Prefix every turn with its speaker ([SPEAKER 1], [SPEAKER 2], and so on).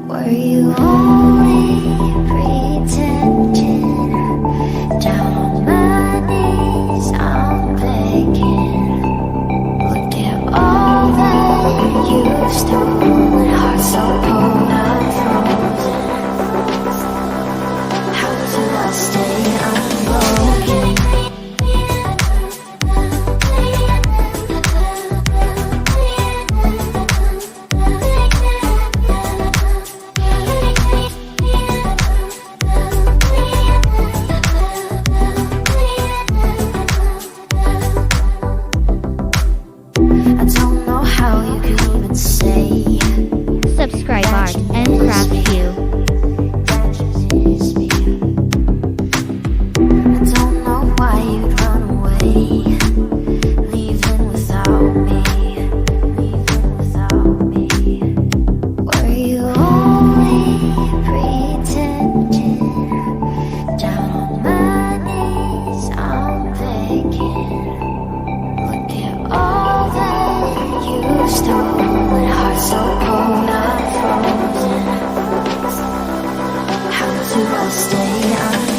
[SPEAKER 1] Were you only pretending? Down on my knees, I'm begging. Look at all that you've stolen. Heart so cold, I'm frozen. How do I stay unbroken? I don't know how you could even say
[SPEAKER 2] Subscribe Art and Craft View.
[SPEAKER 1] I don't know why you'd run away, leaving without me, leaving without me. Were you only pretending? Down on my knees, I'm begging. Look at all that you've stolen. Heart so cold, I'm frozen. How do I stay?